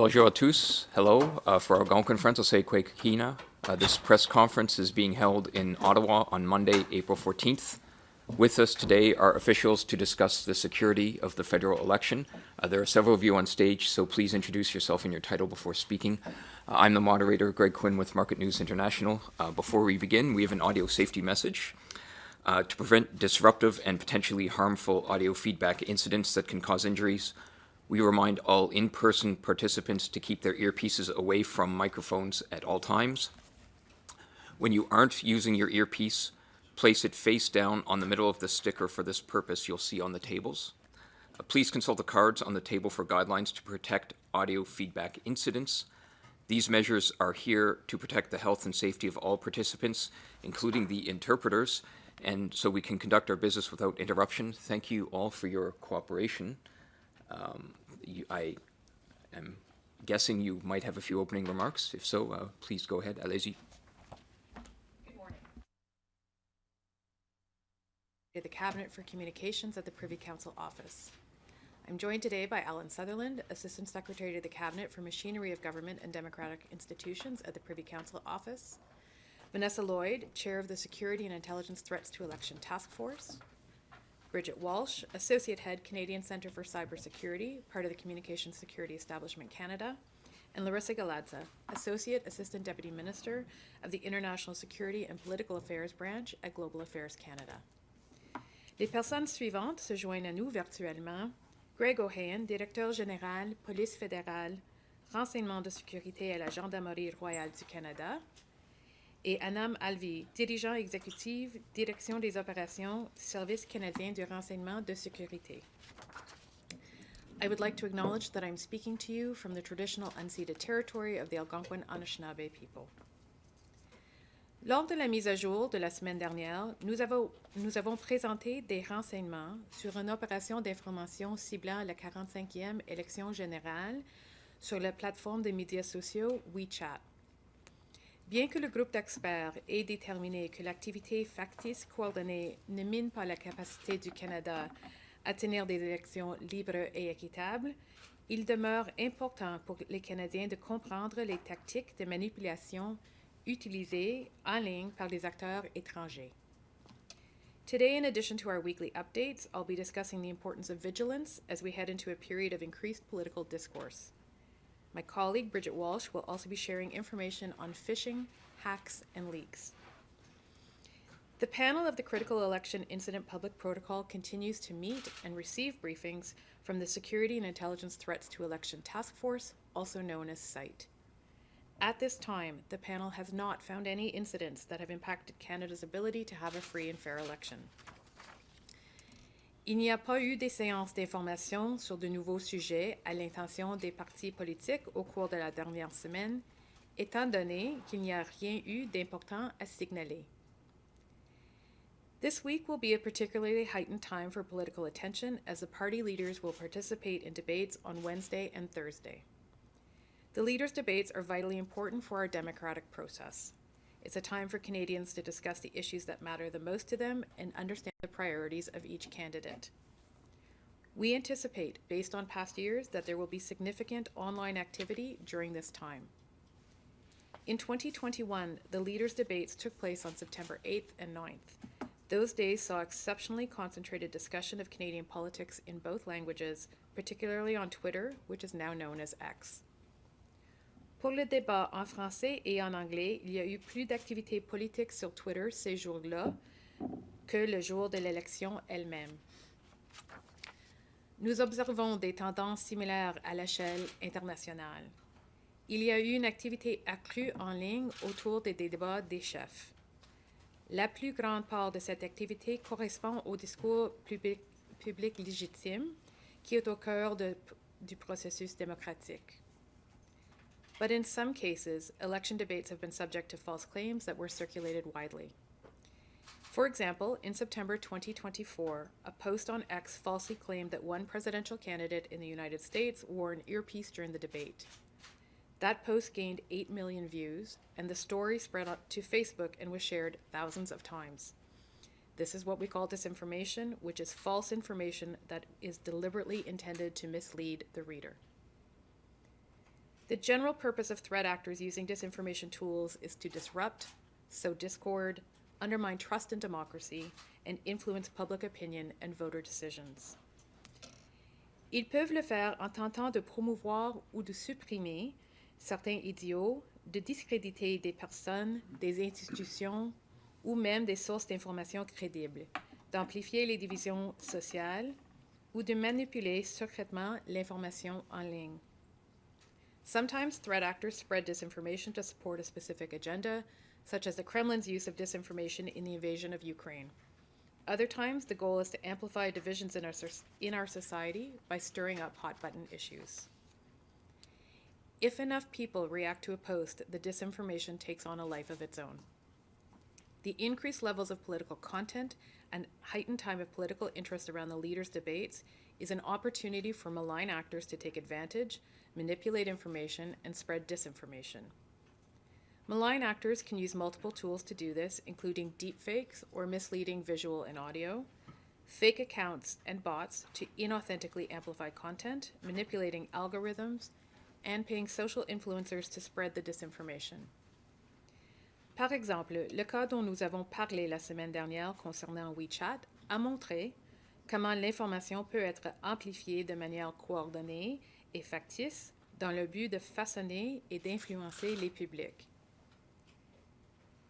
Bonjour à tous. Hello. For our conference, I'll say Kwekina. This press conference is being held in Ottawa on Monday, April 14th. With us today are officials to discuss the security of the federal election. There are several of you on stage, so please introduce yourself and your title before speaking. I'm the moderator, Greg Quinn with Market News International. Before we begin, we have an audio safety message. To prevent disruptive and potentially harmful audio feedback incidents that can cause injuries, we remind all in-person participants to keep their earpieces away from microphones at all times. When you aren't using your earpiece, place it face down on the middle of the sticker for this purpose you'll see on the tables. Please consult the cards on the table for guidelines to protect audio feedback incidents. These measures are here to protect the health and safety of all participants, including the interpreters, and so we can conduct our business without interruption. Thank you all for your cooperation. I am guessing you might have a few opening remarks. If so, please go ahead. Allez-y. Good morning. The Cabinet for Communications at the Privy Council Office. I'm joined today by Alan Sutherland, Assistant Secretary to the Cabinet for Machinery of Government and Democratic Institutions at the Privy Council Office, Vanessa Lloyd, Chair of the Security and Intelligence Threats to Election Task Force, Brigitte Walshe, Associate Head, Canadian Centre for Cybersecurity, part of the Communications Security Establishment Canada, and Larisa Galadza, Associate Assistant Deputy Minister of the International Security and Political Affairs Branch at Global Affairs Canada. Les personnes suivantes se joignent à nous virtuellement. Greg O'Hayan, Directeur Général, Police fédérale, Renseignement de sécurité à la Gendarmerie royale du Canada, et Anam Alvi, dirigeant exécutif, Direction des opérations, Service canadien du renseignement de sécurité. I would like to acknowledge that I'm speaking to you from the traditional unceded territory of the Algonquin Anishinaabe people. Lors de la mise à jour de la semaine dernière, nous avons présenté des renseignements sur une opération d'information ciblant la 45e élection générale sur la plateforme des médias sociaux WeChat. Bien que le groupe d'experts ait déterminé que l'activité factice coordonnée ne mine pas la capacité du Canada à tenir des élections libres et équitables, il demeure important pour les Canadiens de comprendre les tactiques de manipulation utilisées en ligne par les acteurs étrangers. Today, in addition to our weekly updates, I'll be discussing the importance of vigilance as we head into a period of increased political discourse. My colleague, Brigitte Walshe, will also be sharing information on phishing, hacks, and leaks. The panel of the Critical Election Incident Public Protocol continues to meet and receive briefings from the Security and Intelligence Threats to Election Task Force, also known as SITE. At this time, the panel has not found any incidents that have impacted Canada's ability to have a free and fair election. Il n'y a pas eu de séances d'information sur de nouveaux sujets à l'intention des partis politiques au cours de la dernière semaine, étant donné qu'il n'y a rien eu d'important à signaler. This week will be a particularly heightened time for political attention as the party leaders will participate in debates on Wednesday and Thursday. The leaders' debates are vitally important for our democratic process. It's a time for Canadians to discuss the issues that matter the most to them and understand the priorities of each candidate. We anticipate, based on past years, that there will be significant online activity during this time. In 2021, the leaders' debates took place on September 8th and 9th. Those days saw exceptionally concentrated discussion of Canadian politics in both languages, particularly on Twitter, which is now known as X. Pour le débat en français et en anglais, il y a eu plus d'activités politiques sur Twitter ces jours-là que le jour de l'élection elle-même. Nous observons des tendances similaires à l'échelle internationale. Il y a eu une activité accrue en ligne autour des débats des chefs. La plus grande part de cette activité correspond au discours public légitime qui est au cœur du processus démocratique. But in some cases, election debates have been subject to false claims that were circulated widely. For example, in September 2024, a post on X falsely claimed that one presidential candidate in the United States wore an earpiece during the debate. That post gained 8 million views, and the story spread out to Facebook and was shared thousands of times. This is what we call disinformation, which is false information that is deliberately intended to mislead the reader. The general purpose of threat actors using disinformation tools is to disrupt, sow discord, undermine trust in democracy, and influence public opinion and voter decisions. Ils peuvent le faire en tentant de promouvoir ou de supprimer certains idiots, de discréditer des personnes, des institutions ou même des sources d'informations crédibles, d'amplifier les divisions sociales ou de manipuler secrètement l'information en ligne. Sometimes threat actors spread disinformation to support a specific agenda, such as the Kremlin's use of disinformation in the invasion of Ukraine. Other times, the goal is to amplify divisions in our society by stirring up hot-button issues. If enough people react to a post, the disinformation takes on a life of its own. The increased levels of political content and heightened time of political interest around the leaders' debates is an opportunity for malign actors to take advantage, manipulate information, and spread disinformation. Malign actors can use multiple tools to do this, including deepfakes or misleading visual and audio, fake accounts and bots to inauthentically amplify content, manipulating algorithms, and paying social influencers to spread the disinformation. Par exemple, le cas dont nous avons parlé la semaine dernière concernant WeChat a montré comment l'information peut être amplifiée de manière coordonnée et factice dans le but de façonner et d'influencer les publics.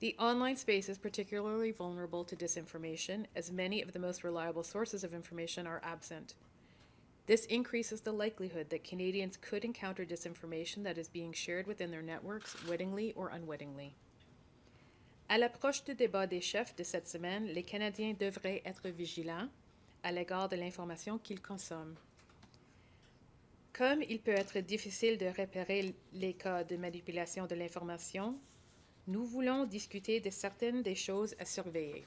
The online space is particularly vulnerable to disinformation, as many of the most reliable sources of information are absent. This increases the likelihood that Canadians could encounter disinformation that is being shared within their networks, wittingly or unwittingly. À l'approche du débat des chefs de cette semaine, les Canadiens devraient être vigilants à l'égard de l'information qu'ils consomment. Comme il peut être difficile de repérer les cas de manipulation de l'information, nous voulons discuter de certaines des choses à surveiller.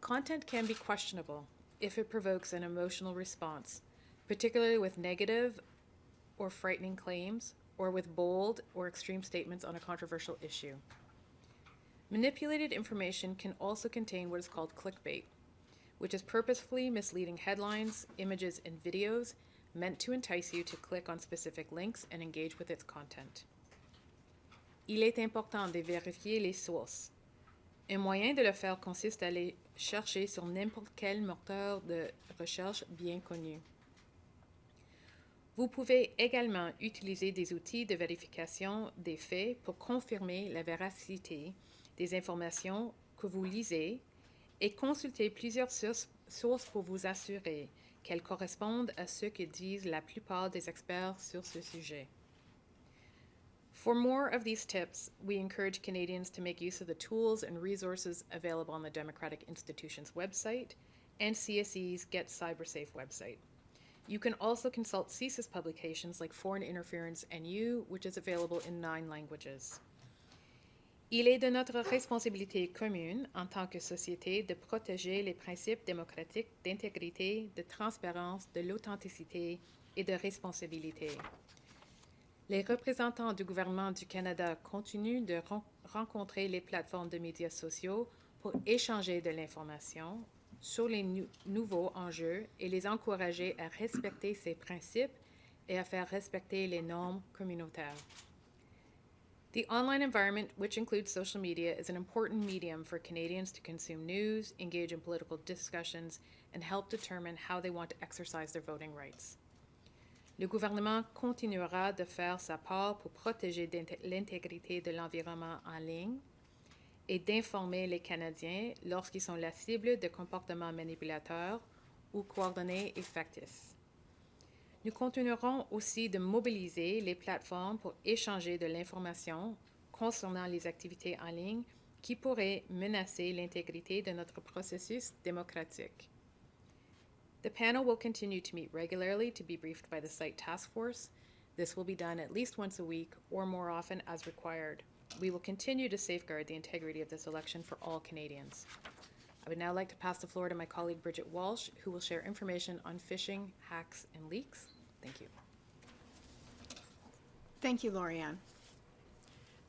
Content can be questionable if it provokes an emotional response, particularly with negative or frightening claims, or with bold or extreme statements on a controversial issue. Manipulated information can also contain what is called clickbait, which is purposefully misleading headlines, images, and videos meant to entice you to click on specific links and engage with its content. Il est important de vérifier les sources. Un moyen de le faire consiste à aller chercher sur n'importe quel moteur de recherche bien connu. Vous pouvez également utiliser des outils de vérification des faits pour confirmer la véracité des informations que vous lisez et consulter plusieurs sources pour vous assurer qu'elles correspondent à ce que disent la plupart des experts sur ce sujet. For more of these tips, we encourage Canadians to make use of the tools and resources available on the Democratic Institutions website and CSI's Get Cybersafe website. You can also consult CSIS publications like Foreign Interference NU, which is available in 9 languages. Il est de notre responsabilité commune, en tant que société, de protéger les principes démocratiques d'intégrité, de transparence, de l'authenticité et de responsabilité. Les représentants du gouvernement du Canada continuent de rencontrer les plateformes de médias sociaux pour échanger de l'information sur les nouveaux enjeux et les encourager à respecter ces principes et à faire respecter les normes communautaires. The online environment, which includes social media, is an important medium for Canadians to consume news, engage in political discussions, and help determine how they want to exercise their voting rights. Le gouvernement continuera de faire sa part pour protéger l'intégrité de l'environnement en ligne et d'informer les Canadiens lorsqu'ils sont la cible de comportements manipulateurs ou coordonnés et factices. Nous continuerons aussi de mobiliser les plateformes pour échanger de l'information concernant les activités en ligne qui pourraient menacer l'intégrité de notre processus démocratique. The panel will continue to meet regularly to be briefed by the site task force. This will be done at least once a week or more often as required. We will continue to safeguard the integrity of this election for all Canadians. I would now like to pass the floor to my colleague Brigitte Walshe, who will share information on phishing, hacks, and leaks. Thank you. Thank you, Laurie-Anne.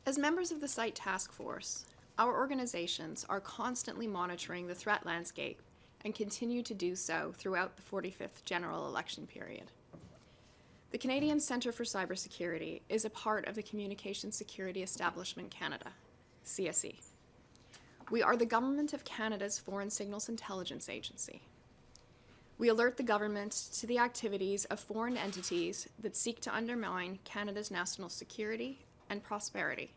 As members of the site task force, our organizations are constantly monitoring the threat landscape and continue to do so throughout the 45th general election period. The Canadian Centre for Cybersecurity is a part of the Communications Security Establishment Canada, CSE. We are the Government of Canada's Foreign Signals Intelligence Agency. We alert the government to the activities of foreign entities that seek to undermine Canada's national security and prosperity.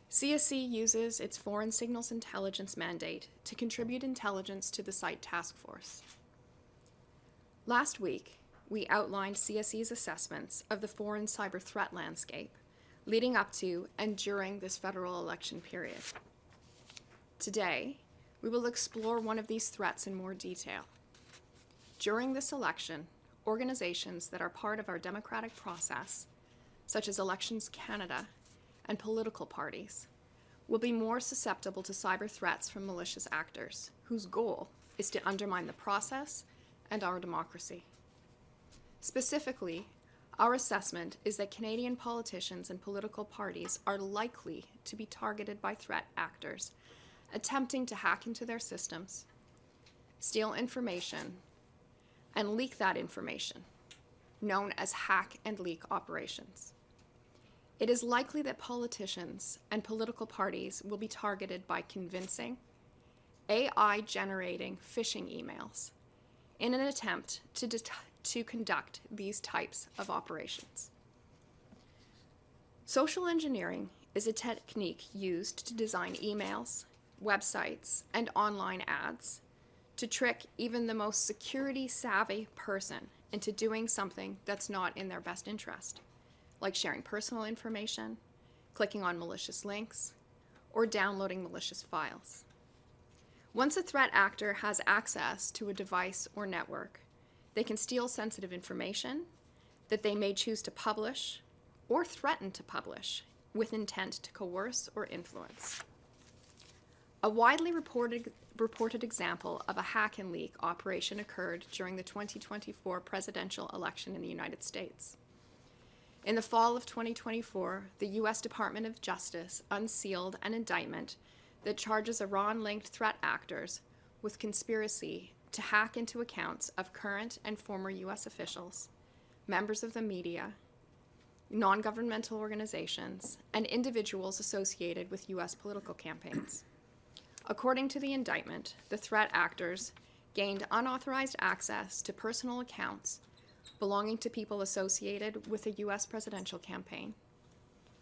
CSE uses its Foreign Signals Intelligence mandate to contribute intelligence to the SITE task force. Last week, we outlined CSE's assessments of the foreign cyber threat landscape leading up to and during this federal election period. Today, we will explore one of these threats in more detail. During this election, organizations that are part of our democratic process, such as Elections Canada and political parties, will be more susceptible to cyber threats from malicious actors, whose goal is to undermine the process and our democracy. Specifically, our assessment is that Canadian politicians and political parties are likely to be targeted by threat actors attempting to hack into their systems, steal information, and leak that information, known as hack and leak operations. It is likely that politicians and political parties will be targeted by convincing, AI-generating phishing emails in an attempt to conduct these types of operations. Social engineering is a technique used to design emails, websites, and online ads to trick even the most security-savvy person into doing something that's not in their best interest, like sharing personal information, clicking on malicious links, or downloading malicious files. Once a threat actor has access to a device or network, they can steal sensitive information that they may choose to publish or threaten to publish with intent to coerce or influence. A widely reported example of a hack and leak operation occurred during the 2024 presidential election in the United States. In the fall of 2024, the U.S. Department of Justice unsealed an indictment that charges Iran-linked threat actors with conspiracy to hack into accounts of current and former U.S. officials, members of the media, non-governmental organizations, and individuals associated with U.S. political campaigns. According to the indictment, the threat actors gained unauthorized access to personal accounts belonging to people associated with a U.S. presidential campaign,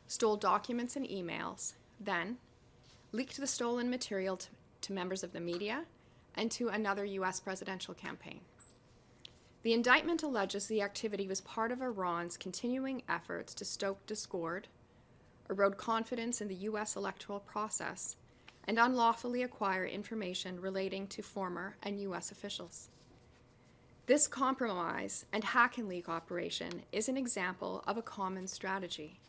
stole documents and emails, then leaked the stolen material to members of the media and to another U.S. presidential campaign. The indictment alleges the activity was part of Iran's continuing efforts to stoke discord, erode confidence in the U.S. electoral process, and unlawfully acquire information relating to former and U.S. officials. This compromise and hack and leak operation is an example of a common strategy.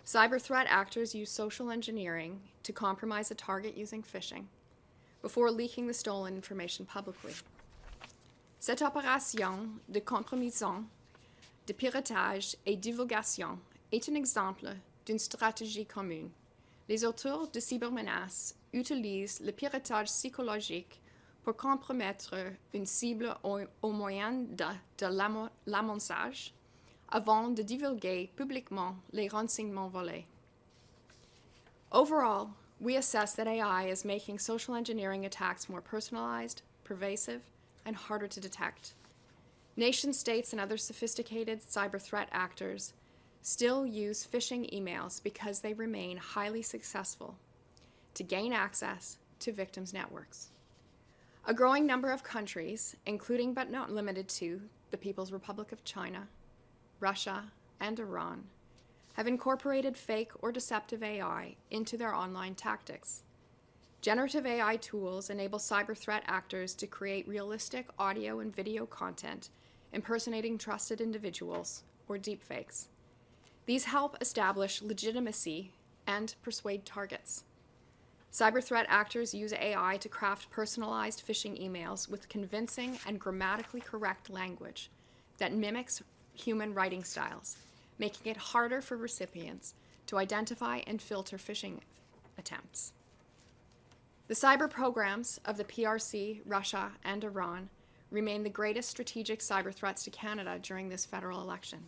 Cyber threat actors use social engineering to compromise a target using phishing before leaking the stolen information publicly. Cette opération de compromission, de piratage et divulgation est un exemple d'une stratégie commune. Les auteurs de cybermenaces utilisent le piratage psychologique pour compromettre une cible au moyen de l'hameçonnage avant de divulguer publiquement les renseignements volés. Overall, we assess that AI is making social engineering attacks more personalized, pervasive, and harder to detect. Nation-states and other sophisticated cyber threat actors still use phishing emails because they remain highly successful to gain access to victims' networks. A growing number of countries, including but not limited to the People's Republic of China, Russia, and Iran, have incorporated fake or deceptive AI into their online tactics. Generative AI tools enable cyber threat actors to create realistic audio and video content impersonating trusted individuals, or deepfakes. These help establish legitimacy and persuade targets. Cyber threat actors use AI to craft personalized phishing emails with convincing and grammatically correct language that mimics human writing styles, making it harder for recipients to identify and filter phishing attempts. The cyber programs of the PRC, Russia, and Iran remain the greatest strategic cyber threats to Canada during this federal election.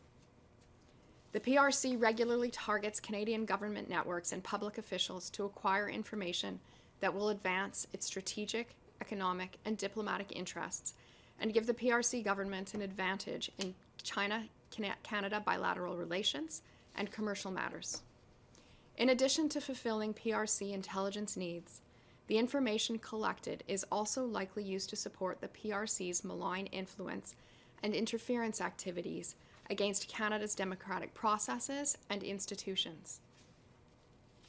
The PRC regularly targets Canadian government networks and public officials to acquire information that will advance its strategic, economic, and diplomatic interests and give the PRC government an advantage in China-Canada bilateral relations and commercial matters. In addition to fulfilling PRC intelligence needs, the information collected is also likely used to support the PRC's malign influence and interference activities against Canada's democratic processes and institutions.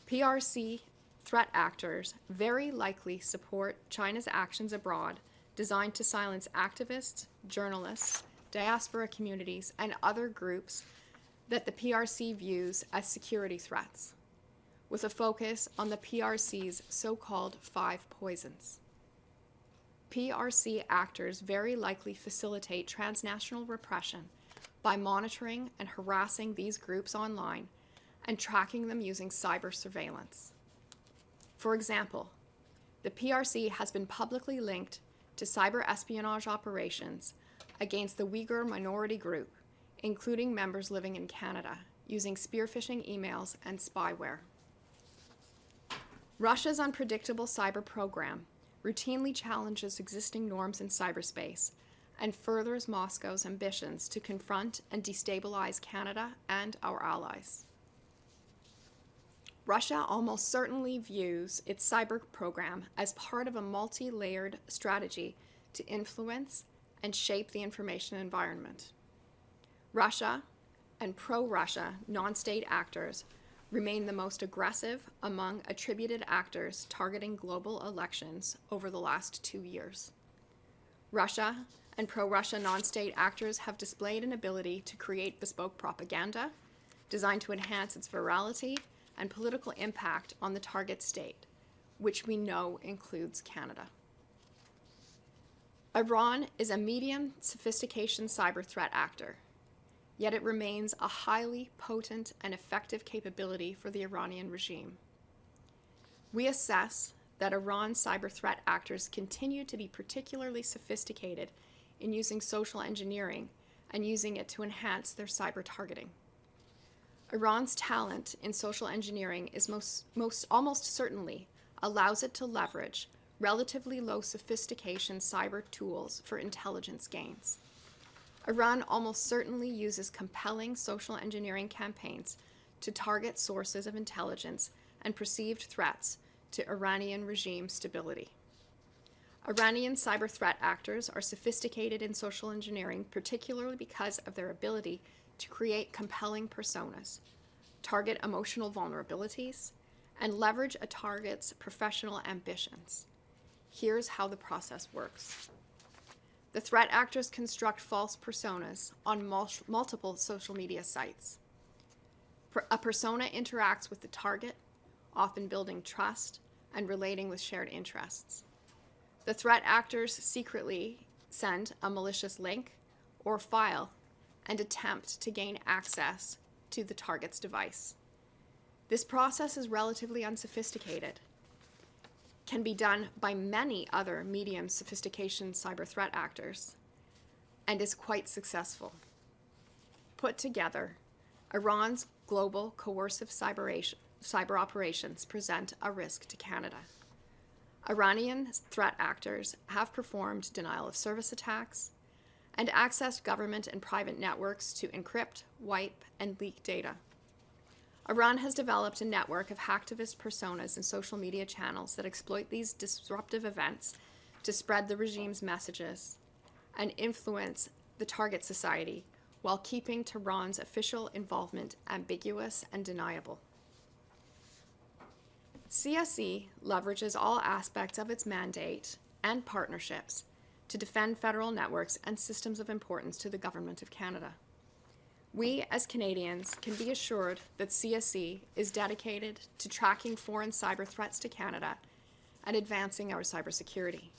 PRC threat actors very likely support China's actions abroad designed to silence activists, journalists, diaspora communities, and other groups that the PRC views as security threats, with a focus on the PRC's so-called 5 poisons. PRC actors very likely facilitate transnational repression by monitoring and harassing these groups online and tracking them using cyber surveillance. For example, the PRC has been publicly linked to cyber espionage operations against the Uyghur minority group, including members living in Canada, using spear-phishing emails and spyware. Russia's unpredictable cyber program routinely challenges existing norms in cyberspace and furthers Moscow's ambitions to confront and destabilize Canada and our allies. Russia almost certainly views its cyber program as part of a multi-layered strategy to influence and shape the information environment. Russia and pro-Russia non-state actors remain the most aggressive among attributed actors targeting global elections over the last 2 years. Russia and pro-Russia non-state actors have displayed an ability to create bespoke propaganda designed to enhance its virality and political impact on the target state, which we know includes Canada. Iran is a medium sophistication cyber threat actor, yet it remains a highly potent and effective capability for the Iranian regime. We assess that Iran's cyber threat actors continue to be particularly sophisticated in using social engineering and using it to enhance their cyber targeting. Iran's talent in social engineering is almost certainly allows it to leverage relatively low sophistication cyber tools for intelligence gains. Iran almost certainly uses compelling social engineering campaigns to target sources of intelligence and perceived threats to Iranian regime stability. Iranian cyber threat actors are sophisticated in social engineering, particularly because of their ability to create compelling personas, target emotional vulnerabilities, and leverage a target's professional ambitions. Here's how the process works. The threat actors construct false personas on multiple social media sites. A persona interacts with the target, often building trust and relating with shared interests. The threat actors secretly send a malicious link or file and attempt to gain access to the target's device. This process is relatively unsophisticated, can be done by many other medium sophistication cyber threat actors, and is quite successful. Put together, Iran's global coercive cyber operations present a risk to Canada. Iranian threat actors have performed denial of service attacks and accessed government and private networks to encrypt, wipe, and leak data. Iran has developed a network of hacktivist personas and social media channels that exploit these disruptive events to spread the regime's messages and influence the target society while keeping Tehran's official involvement ambiguous and deniable. CSE leverages all aspects of its mandate and partnerships to defend federal networks and systems of importance to the Government of Canada. We, as Canadians, can be assured that CSE is dedicated to tracking foreign cyber threats to Canada and advancing our cybersecurity.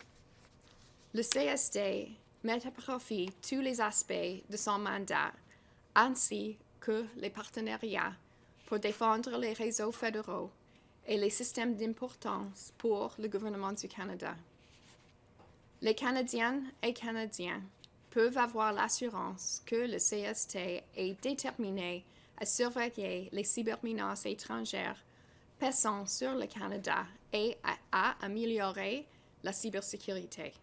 Le CSD met à profit tous les aspects de son mandat, ainsi que les partenariats pour défendre les réseaux fédéraux et les systèmes d'importance pour le gouvernement du Canada. Les Canadiennes et Canadiens peuvent avoir l'assurance que le CST est déterminé à surveiller les cybermenaces étrangères pesant sur le Canada et à améliorer la cybersécurité.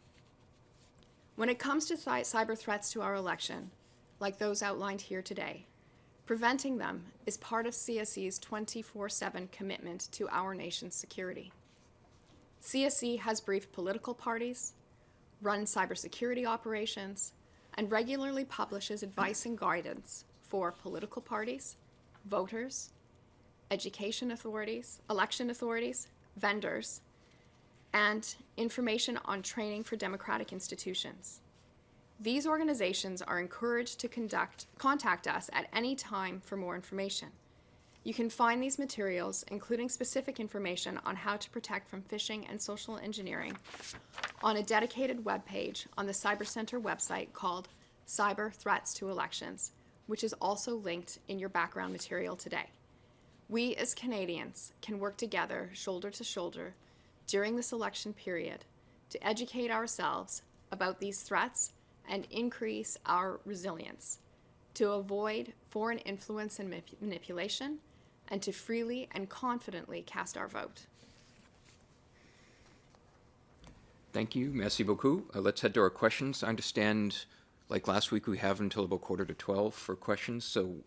When it comes to cyber threats to our election, like those outlined here today, preventing them is part of CSE's 24/7 commitment to our nation's security. CSE has briefed political parties, run cybersecurity operations, and regularly publishes advice and guidance for political parties, voters, education authorities, election authorities, vendors, and information on training for democratic institutions. These organizations are encouraged to contact us at any time for more information. You can find these materials, including specific information on how to protect from phishing and social engineering, on a dedicated webpage on the Cyber Center website called Cyber Threats to Elections, which is also linked in your background material today. We as Canadians can work together, shoulder to shoulder, during this election period to educate ourselves about these threats and increase our resilience, to avoid foreign influence and manipulation, and to freely and confidently cast our vote. Thank you. Merci beaucoup. Let's head to our questions. I understand, like last week, we have until about 11:45 for questions. So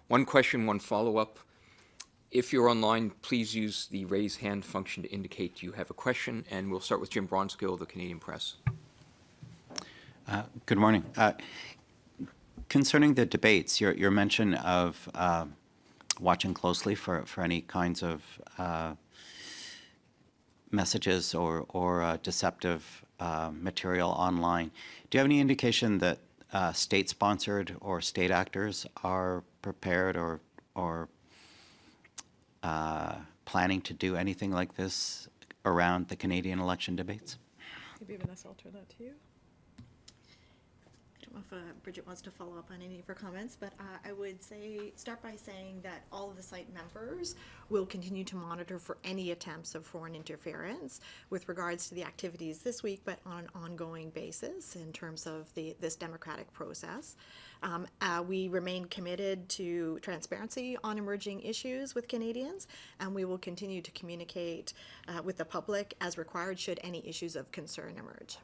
one question, one follow-up. If you're online, please use the raise hand function to indicate you have a question, and we'll start with Jim Bronskill of the Canadian Press. Good morning. Concerning the debates, your mention of watching closely for any kinds of messages or deceptive material online, do you have any indication that state-sponsored or state actors are prepared or planning to do anything like this around the Canadian election debates? Maybe Vanessa, I'll turn that to you. I don't know if Brigitte wants to follow up on any of her comments, but I would start by saying that all of the site members will continue to monitor for any attempts of foreign interference with regards to the activities this week, but on an ongoing basis in terms of this democratic process. We remain committed to transparency on emerging issues with Canadians, and we will continue to communicate with the public as required should any issues of concern emerge.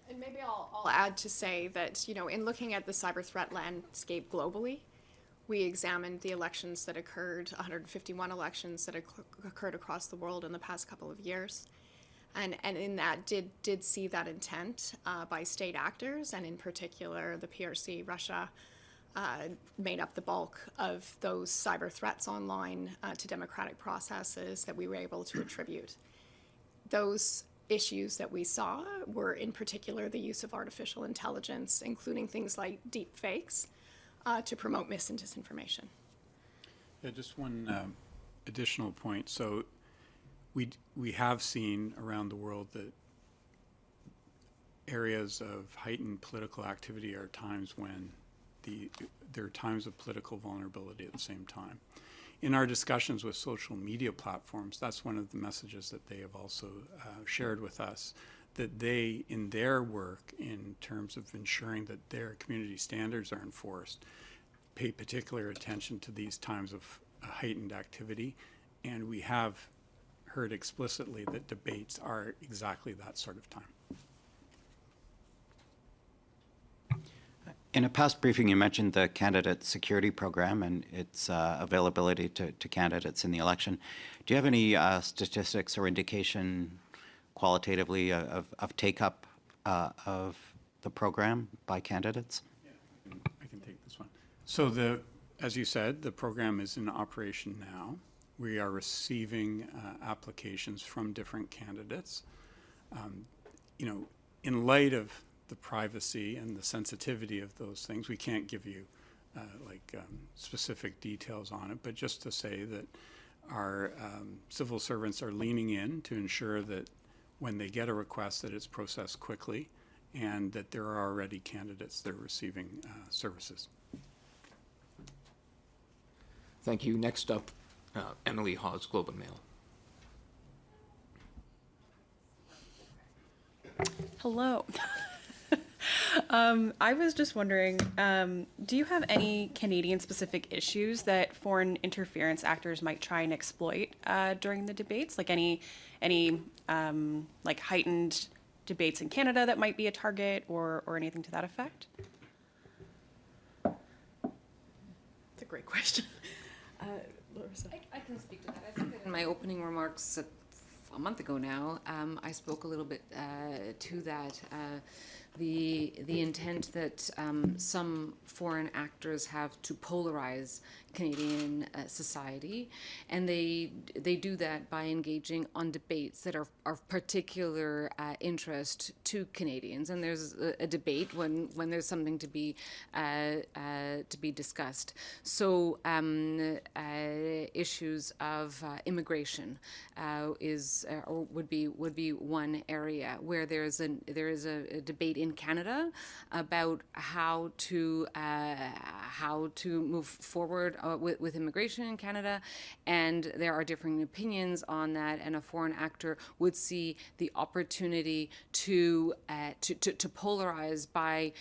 And maybe I'll add to say that, in looking at the cyber threat landscape globally, we examined the elections that occurred, 151 elections that occurred across the world in the past couple of years. And in that did see that intent by state actors, and in particular the PRC, Russia, made up the bulk of those cyber threats online to democratic processes that we were able to attribute. Those issues that we saw were in particular the use of artificial intelligence, including things like deep fakes, to promote mis and disinformation. Yeah, just one additional point. So we have seen around the world that areas of heightened political activity are times when there are times of political vulnerability at the same time. In our discussions with social media platforms, that's one of the messages that they have also shared with us, that they, in their work, in terms of ensuring that their community standards are enforced, pay particular attention to these times of heightened activity. And we have heard explicitly that debates are exactly that sort of time. In a past briefing, you mentioned the candidate security program and its availability to candidates in the election. Do you have any statistics or indication qualitatively of take-up of the program by candidates? Yeah, I can take this one. So as you said, the program is in operation now. We are receiving applications from different candidates. In light of the privacy and the sensitivity of those things, we can't give you specific details on it, but just to say that our civil servants are leaning in to ensure that when they get a request that it's processed quickly and that there are already candidates that are receiving services. Thank you. Next up, Emily Hawes, Globe and Mail. Hello. I was just wondering, do you have any Canadian-specific issues that foreign interference actors might try and exploit during the debates? Like any like heightened debates in Canada that might be a target, or anything to that effect? It's a great question. Larisa. I can speak to that. I think that in my opening remarks a month ago now, I spoke a little bit to that. The intent that some foreign actors have to polarize Canadian society, and they do that by engaging on debates that are of particular interest to Canadians. And there's a debate when there's something to be discussed. So issues of immigration would be one area where there is a debate in Canada about how to move forward with immigration in Canada, and there are differing opinions on that. And a foreign actor would see the opportunity to polarize by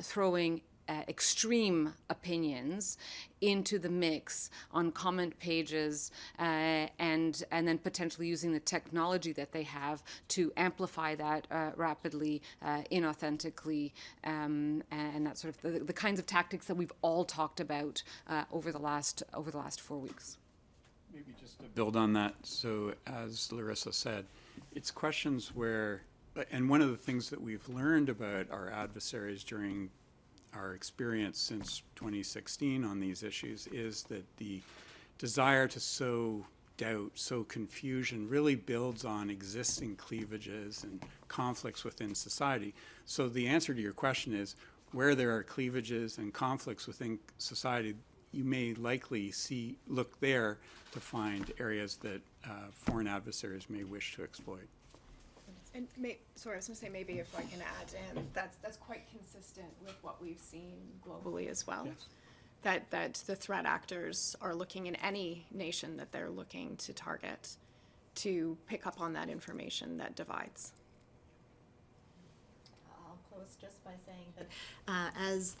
throwing extreme opinions into the mix on comment pages, and then potentially using the technology that they have to amplify that rapidly, inauthentically, and that sort of the kinds of tactics that we've all talked about over the last 4 weeks. Maybe just to build on that, so as Larisa said, it's questions where, and one of the things that we've learned about our adversaries during our experience since 2016 on these issues is that the desire to sow doubt, sow confusion, really builds on existing cleavages and conflicts within society. So the answer to your question is, where there are cleavages and conflicts within society, you may likely look there to find areas that foreign adversaries may wish to exploit. And sorry, I was going to say, maybe if I can add in, that's quite consistent with what we've seen globally as well. Yes. That the threat actors are looking in any nation that they're looking to target to pick up on that information that divides. I'll close just by saying that, as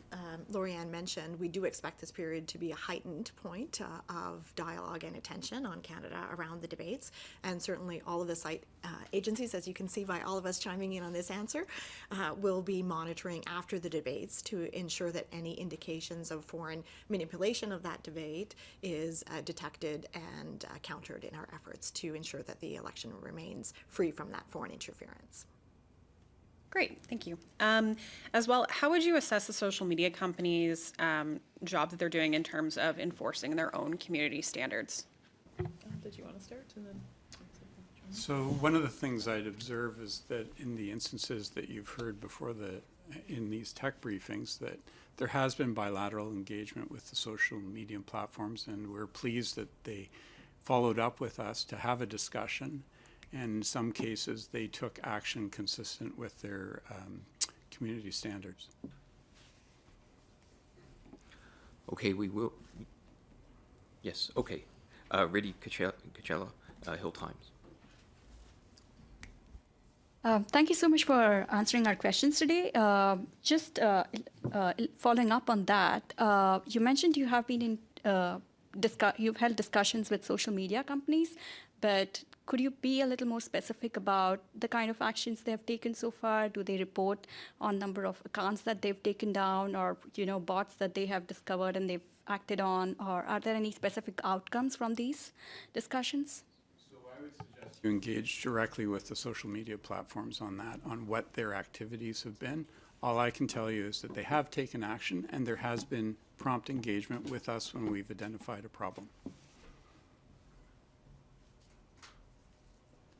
Laurie-Anne mentioned, we do expect this period to be a heightened point of dialogue and attention on Canada around the debates, and certainly all of the site agencies, as you can see by all of us chiming in on this answer, will be monitoring after the debates to ensure that any indications of foreign manipulation of that debate is detected and countered in our efforts to ensure that the election remains free from that foreign interference. Great, thank you. As well, how would you assess the social media companies' job that they're doing in terms of enforcing their own community standards? Did you want to start? And then. So one of the things I'd observe is that in the instances that you've heard before in these tech briefings, that there has been bilateral engagement with the social media platforms, and we're pleased that they followed up with us to have a discussion. And in some cases, they took action consistent with their community standards. Okay, we will. Yes, okay. Riddy Kachela, Hill Times. Thank you so much for answering our questions today. Just following up on that, you mentioned you have been you've held discussions with social media companies, but could you be a little more specific about the kind of actions they have taken so far? Do they report on number of accounts that they've taken down, or bots that they have discovered and they've acted on, or are there any specific outcomes from these discussions? So I would suggest you engage directly with the social media platforms on that, on what their activities have been. All I can tell you is that they have taken action, and there has been prompt engagement with us when we've identified a problem.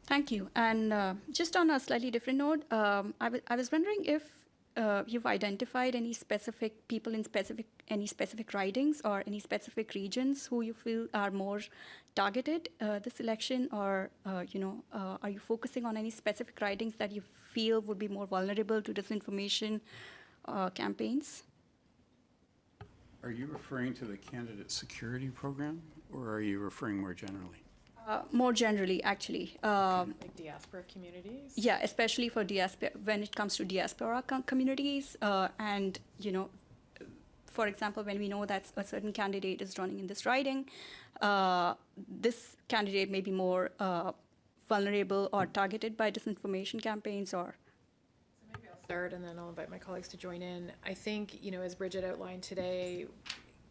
Thank you. And just on a slightly different note, I was wondering if you've identified any specific people in any specific ridings or any specific regions who you feel are more targeted this election, or are you focusing on any specific ridings that you feel would be more vulnerable to disinformation campaigns? Are you referring to the candidate security program, or are you referring more generally? More generally, actually. Like diaspora communities? Yeah, especially for diaspora, when it comes to diaspora communities, and for example, when we know that a certain candidate is running in this riding, this candidate may be more vulnerable or targeted by disinformation campaigns or. Maybe I'll start and then I'll invite my colleagues to join in. I think, as Brigitte outlined today,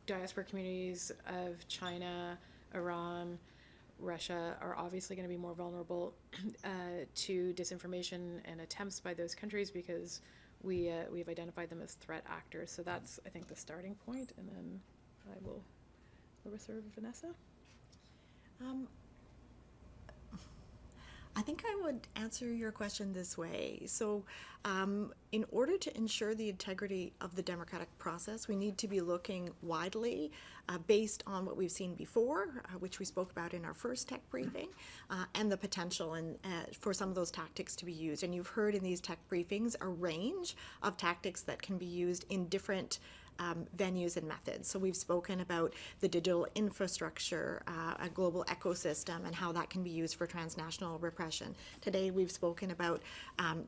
diaspora communities of China, Iran, Russia are obviously going to be more vulnerable to disinformation and attempts by those countries because we've identified them as threat actors. So that's, I think, the starting point. And then I will, Larisa or Vanessa? I think I would answer your question this way. So in order to ensure the integrity of the democratic process, we need to be looking widely based on what we've seen before, which we spoke about in our first tech briefing, and the potential for some of those tactics to be used. And you've heard in these tech briefings a range of tactics that can be used in different venues and methods. So we've spoken about the digital infrastructure, a global ecosystem, and how that can be used for transnational repression. Today we've spoken about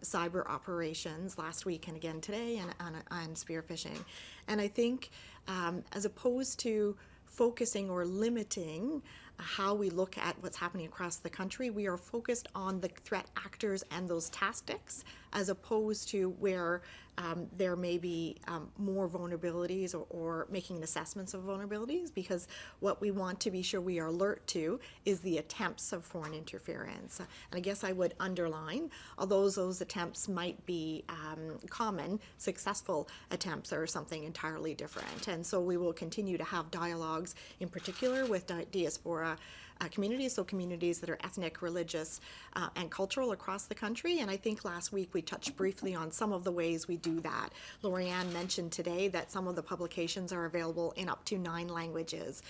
cyber operations last week and again today, and on spear phishing. And I think as opposed to focusing or limiting how we look at what's happening across the country, we are focused on the threat actors and those tactics, as opposed to where there may be more vulnerabilities or making assessments of vulnerabilities, because what we want to be sure we are alert to is the attempts of foreign interference. And I guess I would underline, although those attempts might be common, successful attempts are something entirely different. And so we will continue to have dialogues, in particular with diaspora communities, so communities that are ethnic, religious, and cultural across the country. And I think last week we touched briefly on some of the ways we do that. Laurie-Anne mentioned today that some of the publications are available in up to 9 languages.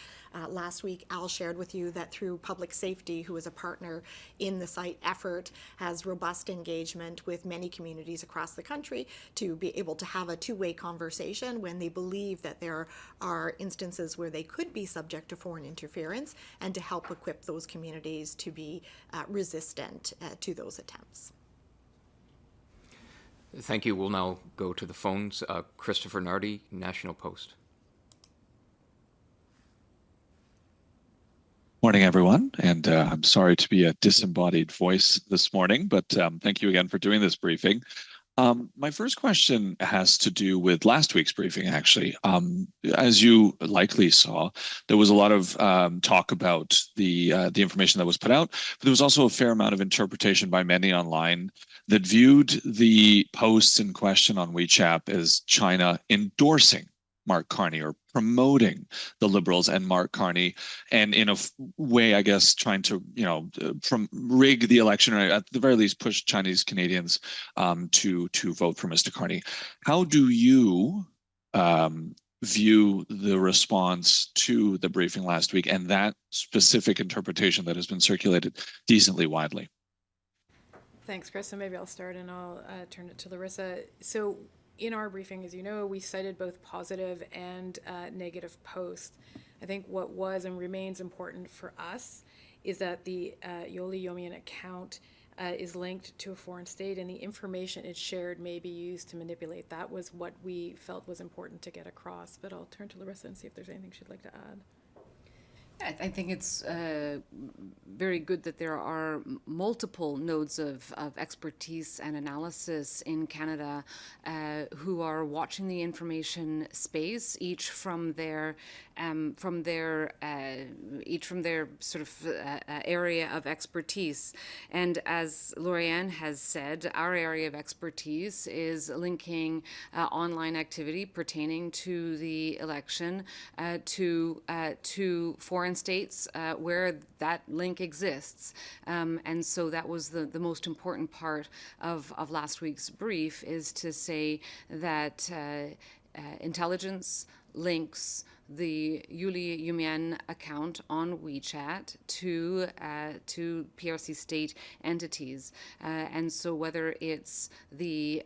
Last week, Al shared with you that through Public Safety, who is a partner in the site effort, has robust engagement with many communities across the country to be able to have a two-way conversation when they believe that there are instances where they could be subject to foreign interference, and to help equip those communities to be resistant to those attempts. Thank you. We'll now go to the phones. Christopher Nardi, National Post. Morning, everyone, and I'm sorry to be a disembodied voice this morning, but thank you again for doing this briefing. My first question has to do with last week's briefing, actually. As you likely saw, there was a lot of talk about the information that was put out, but there was also a fair amount of interpretation by many online that viewed the posts in question on WeChat as China endorsing Mark Carney or promoting the Liberals and Mark Carney, and in a way, I guess, trying to, rig the election, or at the very least push Chinese Canadians to vote for Mr. Carney. How do you view the response to the briefing last week and that specific interpretation that has been circulated decently widely? Thanks, Chris. So maybe I'll start and I'll turn it to Larisa. So in our briefing, as you know, we cited both positive and negative posts. I think what was and remains important for us is that the Yoli Yomian account is linked to a foreign state, and the information it shared may be used to manipulate. That was what we felt was important to get across. But I'll turn to Larisa and see if there's anything she'd like to add. I think it's very good that there are multiple nodes of expertise and analysis in Canada who are watching the information space, each from their sort of area of expertise. And as Laurie-Anne has said, our area of expertise is linking online activity pertaining to the election to foreign states where that link exists. And so that was the most important part of last week's brief, is to say that intelligence, links the Yuli Yumian account on WeChat to PRC state entities. And so whether it's the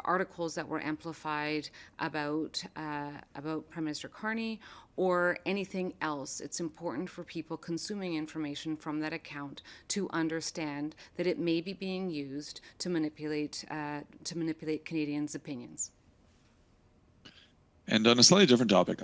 articles that were amplified about Prime Minister Carney or anything else, it's important for people consuming information from that account to understand that it may be being used to manipulate Canadians' opinions. And on a slightly different topic,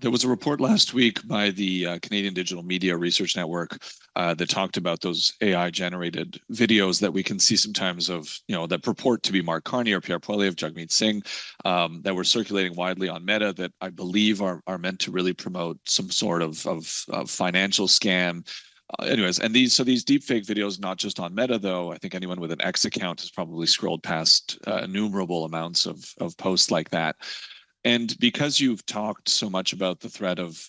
there was a report last week by the Canadian Digital Media Research Network that talked about those AI-generated videos that we can see sometimes of, that purport to be Mark Carney or Pierre Poilievre, Jagmeet Singh, that were circulating widely on Meta that I believe are meant to really promote some sort of financial scam. Anyways, and these deepfake videos, not just on Meta, though. I think anyone with an X account has probably scrolled past innumerable amounts of posts like that. And because you've talked so much about the threat of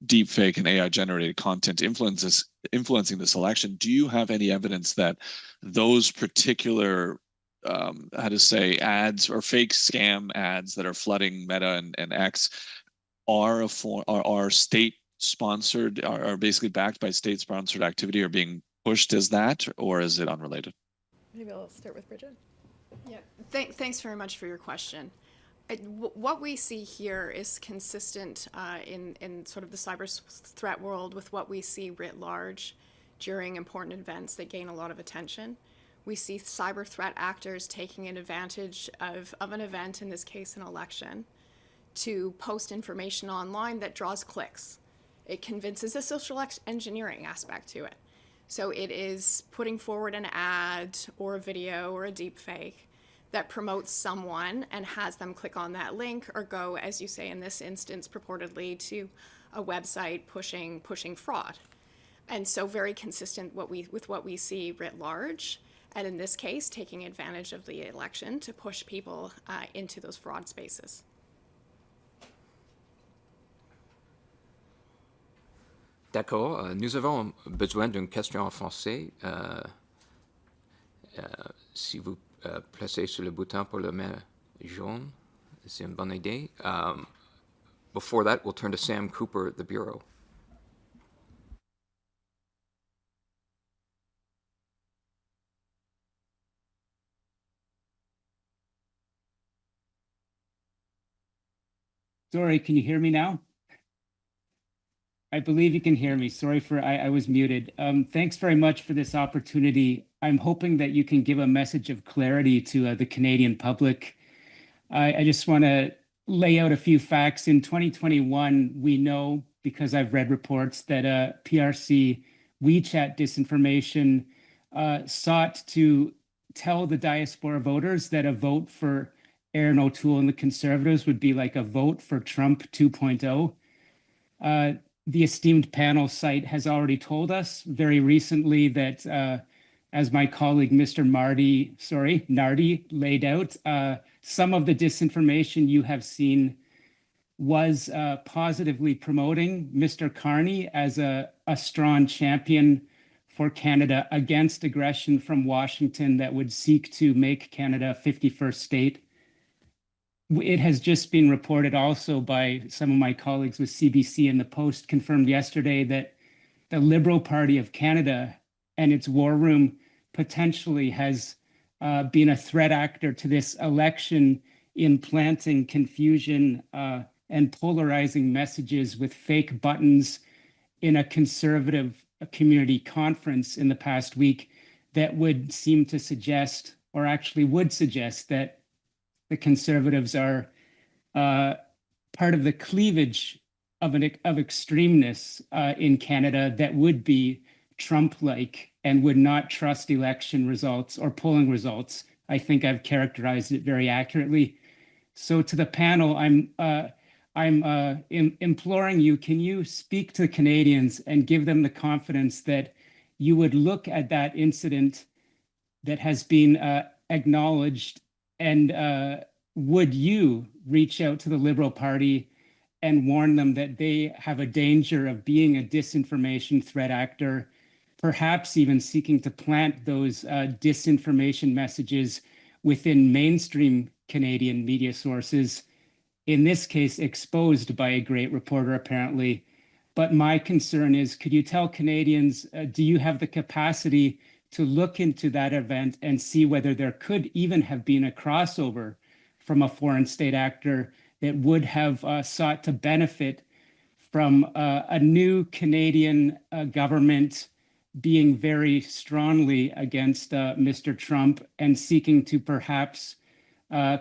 deepfake and AI-generated content influencing this election, do you have any evidence that those particular, ads or fake scam ads that are flooding Meta and X are state-sponsored, are basically backed by state-sponsored activity, or being pushed as that, or is it unrelated? Maybe I'll start with Brigitte. Yeah, thanks very much for your question. What we see here is consistent in sort of the cyber threat world with what we see writ large during important events that gain a lot of attention. We see cyber threat actors taking advantage of an event, in this case an election, to post information online that draws clicks. It convinces a social engineering aspect to it. So it is putting forward an ad or a video or a deep fake that promotes someone and has them click on that link or go, as you say in this instance, purportedly to a website pushing fraud. And so very consistent with what we see writ large, and in this case, taking advantage of the election to push people into those fraud spaces. D'accord. Nous avons besoin d'une question en français. Si vous placez sur le bouton pour le main jaune, c'est une bonne idée. Before that, we'll turn to Sam Cooper at the Bureau. Sorry, can you hear me now? I believe you can hear me. Sorry I was muted. Thanks very much for this opportunity. I'm hoping that you can give a message of clarity to the Canadian public. I just want to lay out a few facts. In 2021, we know, because I've read reports, that PRC WeChat disinformation sought to tell the diaspora voters that a vote for Erin O'Toole and the Conservatives would be like a vote for Trump 2.0. The esteemed panel site has already told us very recently that, as my colleague Mr. Nardi laid out, some of the disinformation you have seen was positively promoting Mr. Carney as a strong champion for Canada against aggression from Washington that would seek to make Canada a 51st state. It has just been reported also by some of my colleagues with CBC and the Post, confirmed yesterday, that the Liberal Party of Canada and its war room potentially has been a threat actor to this election in planting confusion and polarizing messages with fake buttons in a Conservative community conference in the past week that would seem to suggest, or actually would suggest, that the Conservatives are part of the cleavage of extremeness in Canada that would be Trump-like and would not trust election results or polling results. I think I've characterized it very accurately. So to the panel, I'm imploring you, can you speak to Canadians and give them the confidence that you would look at that incident that has been acknowledged, and would you reach out to the Liberal Party and warn them that they have a danger of being a disinformation threat actor, perhaps even seeking to plant those disinformation messages within mainstream Canadian media sources in this case, exposed by a great reporter, apparently. But my concern is, could you tell Canadians, do you have the capacity to look into that event and see whether there could even have been a crossover from a foreign state actor that would have sought to benefit from a new Canadian government being very strongly against Mr. Trump and seeking to perhaps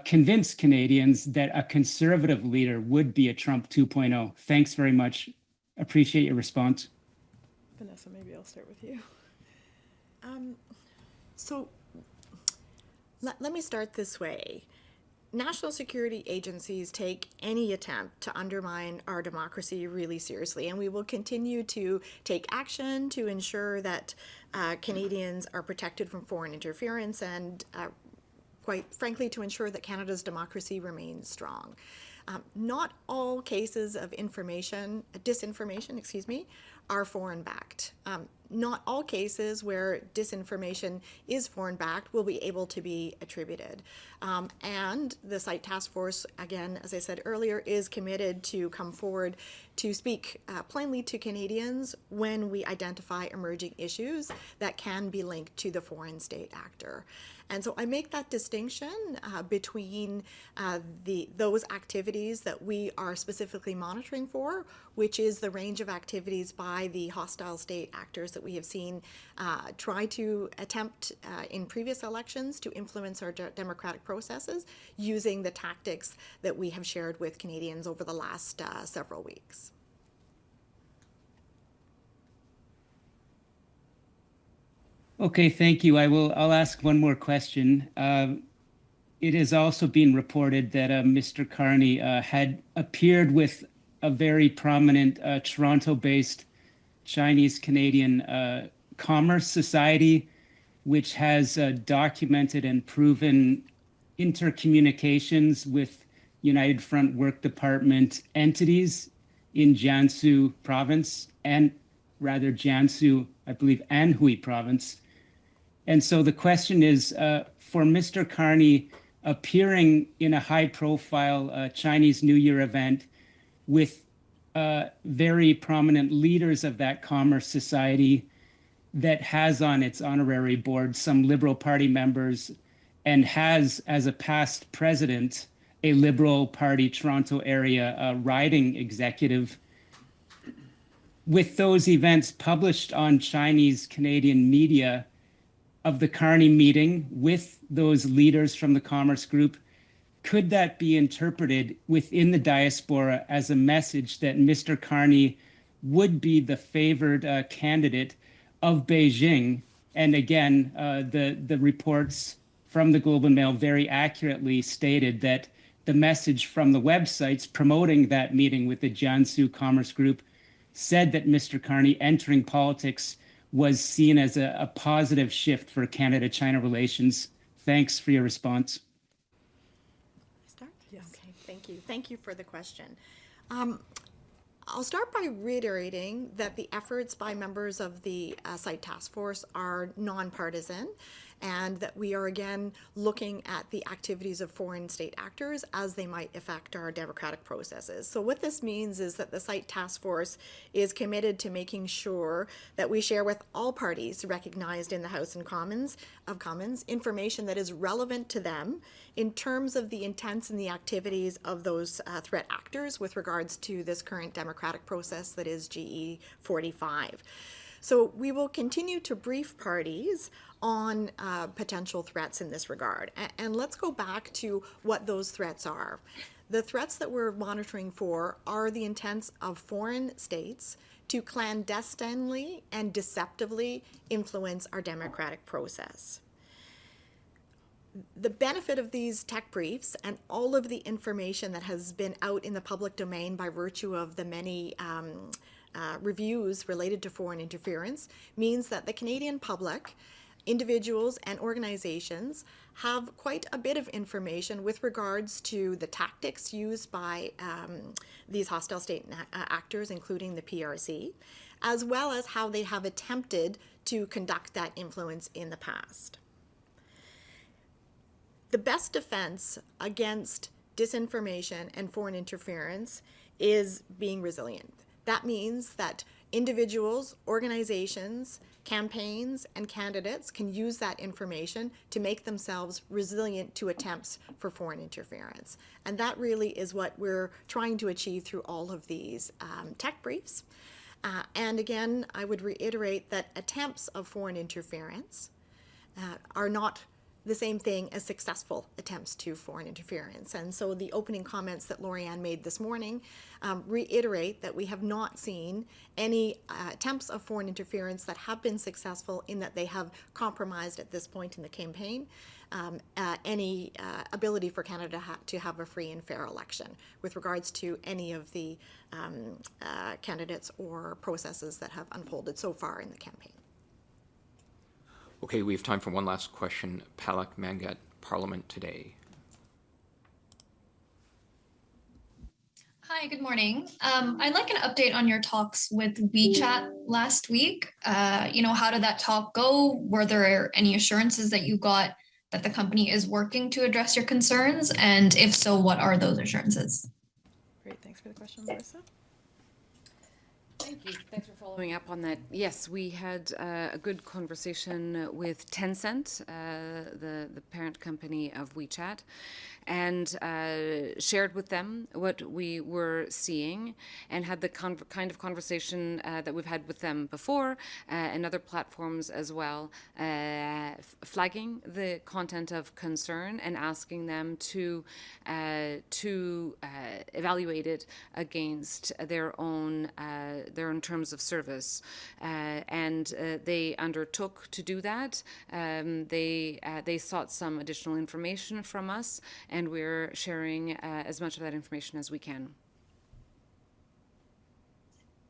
convince Canadians that a conservative leader would be a Trump 2.0? Thanks very much. Appreciate your response. Vanessa, maybe I'll start with you. So let me start this way. National security agencies take any attempt to undermine our democracy really seriously, and we will continue to take action to ensure that Canadians are protected from foreign interference and, quite frankly, to ensure that Canada's democracy remains strong. Not all cases of disinformation, are foreign-backed. Not all cases where disinformation is foreign-backed will be able to be attributed. And the Site Task Force, again, as I said earlier, is committed to come forward to speak plainly to Canadians when we identify emerging issues that can be linked to the foreign state actor. And so I make that distinction between those activities that we are specifically monitoring for, which is the range of activities by the hostile state actors that we have seen try to attempt in previous elections to influence our democratic processes using the tactics that we have shared with Canadians over the last several weeks. Okay, thank you. I'll ask one more question. It has also been reported that Mr. Carney had appeared with a very prominent Toronto-based Chinese-Canadian Commerce Society, which has documented and proven intercommunications with United Front Work Department entities in Jiangsu province, and rather Jiangsu, I believe, Anhui province. And so the question is, for Mr. Carney appearing in a high-profile Chinese New Year event with very prominent leaders of that Commerce Society that has on its honorary board some Liberal Party members and has, as a past president, a Liberal Party Toronto area riding executive, with those events published on Chinese Canadian media of the Carney meeting with those leaders from the Commerce Group, could that be interpreted within the diaspora as a message that Mr. Carney would be the favored candidate of Beijing? And again, the reports from the Globe and Mail very accurately stated that the message from the websites promoting that meeting with the Jiangsu Commerce Group said that Mr. Carney entering politics was seen as a positive shift for Canada-China relations. Thanks for your response. Start? Yes. Okay, thank you. Thank you for the question. I'll start by reiterating that the efforts by members of the Site Task Force are nonpartisan, and that we are again looking at the activities of foreign state actors as they might affect our democratic processes. So what this means is that the Site Task Force is committed to making sure that we share with all parties recognized in the House of Commons information that is relevant to them in terms of the intents and the activities of those threat actors with regards to this current democratic process that is GE 45. So we will continue to brief parties on potential threats in this regard. And let's go back to what those threats are. The threats that we're monitoring for are the intents of foreign states to clandestinely and deceptively influence our democratic process. The benefit of these tech briefs and all of the information that has been out in the public domain by virtue of the many reviews related to foreign interference means that the Canadian public, individuals and organizations have quite a bit of information with regards to the tactics used by these hostile state actors, including the PRC, as well as how they have attempted to conduct that influence in the past. The best defense against disinformation, and foreign interference is being resilient. That means that individuals, organizations, campaigns, and candidates can use that information to make themselves resilient to attempts for foreign interference. And that really is what we're trying to achieve through all of these tech briefs. And again, I would reiterate that attempts of foreign interference are not the same thing as successful attempts to foreign interference. And so the opening comments that Laurie-Anne made this morning reiterate that we have not seen any attempts of foreign interference that have been successful in that they have compromised at this point in the campaign any ability for Canada to have a free and fair election with regards to any of the candidates or processes that have unfolded so far in the campaign. Okay, we have time for one last question. Palak Mangat, Parliament Today. Hi, good morning. I'd like an update on your talks with WeChat last week. How did that talk go? Were there any assurances that you got that the company is working to address your concerns? And if so, what are those assurances? Great, thanks for the question, Larisa. Thank you. Thanks for following up on that. Yes, we had a good conversation with Tencent, the parent company of WeChat, and shared with them what we were seeing and had the kind of conversation that we've had with them before and other platforms as well, flagging the content of concern and asking them to evaluate it against their own terms of service, and they undertook to do that. They sought some additional information from us, and we're sharing as much of that information as we can.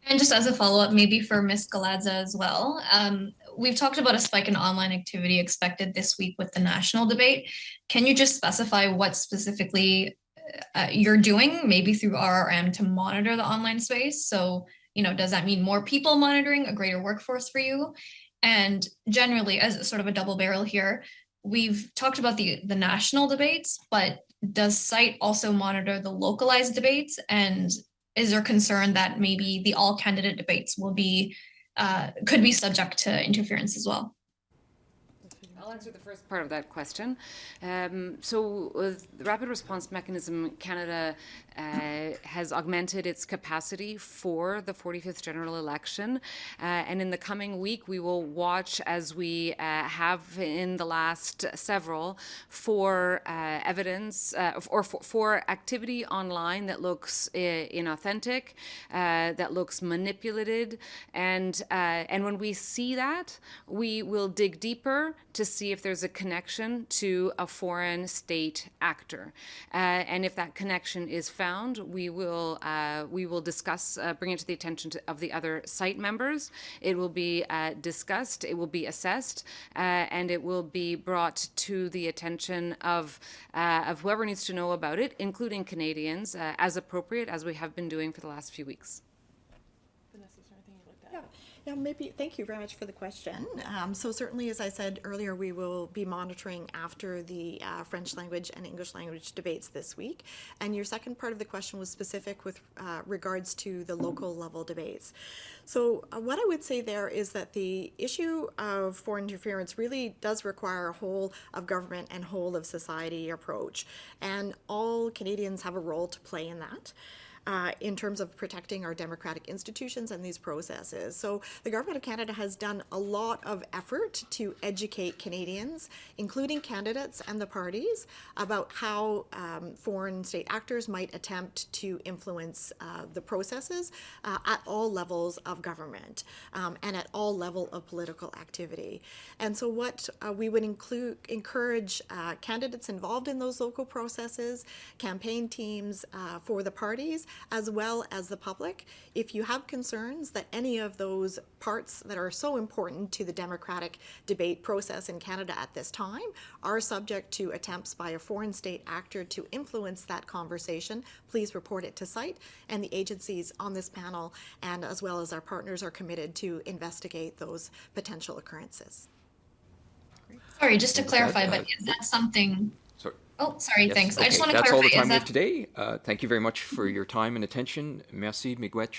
And just as a follow-up, maybe for Ms. Galadza as well, we've talked about a spike in online activity expected this week with the national debate. Can you just specify what specifically you're doing, maybe through RRM, to monitor the online space? So, does that mean more people monitoring, a greater workforce for you? And generally, as sort of a double barrel here, we've talked about the national debates, but does CITE also monitor the localized debates? And is there concern that maybe the all candidate debates will be could be subject to interference as well? I'll answer the first part of that question. So the Rapid Response Mechanism Canada has augmented its capacity for the 45th general election. And in the coming week, we will watch, as we have in the last several, for evidence or for activity online that looks inauthentic, that looks manipulated. And when we see that, we will dig deeper to see if there's a connection to a foreign state actor. And if that connection is found, we will discuss, bring it to the attention of the other CITE members. It will be discussed, it will be assessed, and it will be brought to the attention of whoever needs to know about it, including Canadians, as appropriate, as we have been doing for the last few weeks. Vanessa, is there anything you'd like to add? Yeah, maybe. Thank you very much for the question. So certainly, as I said earlier, we will be monitoring after the French language and English language debates this week. And your second part of the question was specific with regards to the local level debates. So what I would say there is that the issue of foreign interference really does require a whole of government and whole of society approach. And all Canadians have a role to play in that. In terms of protecting our democratic institutions and these processes. So the Government of Canada has done a lot of effort to educate Canadians, including candidates and the parties, about how foreign state actors might attempt to influence the processes at all levels of government and at all level of political activity. And so what we would encourage candidates involved in those local processes, campaign teams for the parties, as well as the public, if you have concerns that any of those parts that are so important to the democratic debate process in Canada at this time are subject to attempts by a foreign state actor to influence that conversation, please report it to CITE, and the agencies on this panel and as well as our partners are committed to investigate those potential occurrences. Sorry, just to clarify, but is that something... Sorry. Oh, sorry, Yes, thanks. I okay, just want to that's all clarify, the time is we have that today. Thank you very much for your time and attention. Merci, miigwech.